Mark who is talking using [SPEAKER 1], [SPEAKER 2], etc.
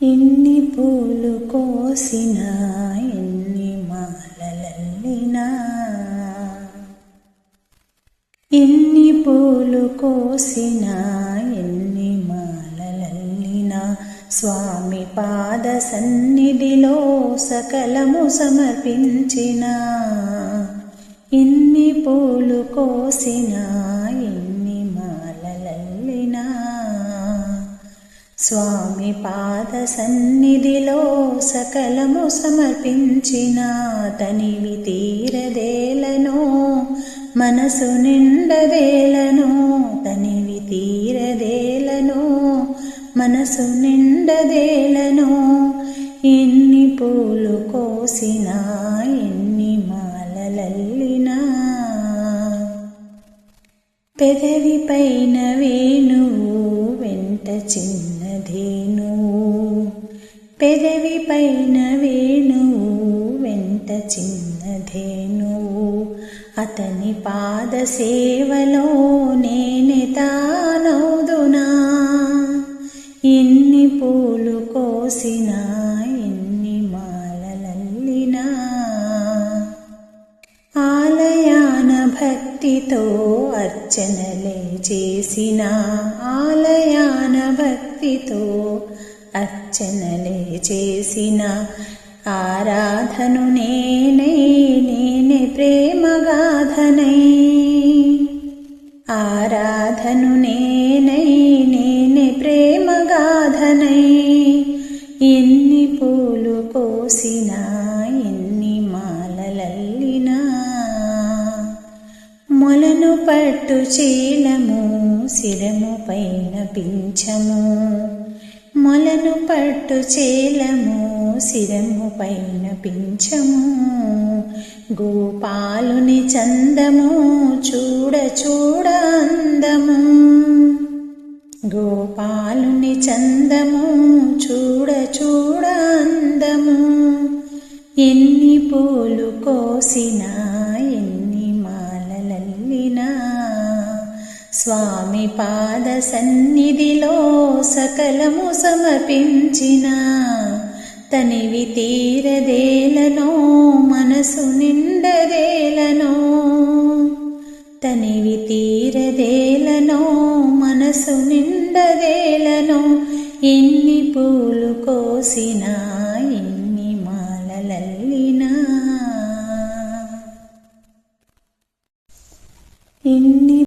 [SPEAKER 1] ఎన్ని పూలు కోసినా ఎన్ని మాలలల్లినా ఎన్ని పూలు కోసినా ఎన్ని మాలలల్లినా స్వామి పాద సన్నిధిలో సకలము సమర్పించినా ఎన్ని పూలు కోసినా ఎన్ని మాలలల్లినా స్వామి పాద సన్నిధిలో సకలము సమర్పించిన తనివి తీరదేలనో మనసు నిండదేలనో తనివి తీరదేలనో మనసు నిండదేలనో ఎన్ని పూలు కోసినా ఎన్ని మాలలల్లినా పెదవి పైన వేణువు వెంట చిన్నధేనువు పెదవి పైన వేణువు వెంట చిన్నధేనువు అతని పాద సేవలో నేనే తానౌదునా ఎన్ని పూలు కోసినా ఎన్ని మాలలల్లినా ఆలయాన భక్తితో అర్చనలే చేసిన ఆలయాన భక్తితో అర్చనలే చేసిన ఆరాధను నేనే ప్రేమగాధనై ఆరాధను నేనే ప్రేమగాధనై ఎన్ని పూలు కోసినా ఎన్ని మాలలల్లినా మొలను పట్టు చీలము శిరము పైన పింఛము మొలను పట్టు చీలము శిరము పైన పింఛము గోపాలుని చందము చూడ చూడ అందము గోపాలుని చందము చూడ చూడ అందము ఎన్ని పూలు కోసినా ఎన్ని మాలలల్లినా స్వామి పాద సన్నిధిలో సకలము సమర్పించిన తనివి తీరదేలనో మనసు నిండదేలనో తనివి తీరదేలనో మనసు నిండదేలనో ఎన్ని పూలు కోసినా ఎన్ని మాలలల్లినా ఎన్ని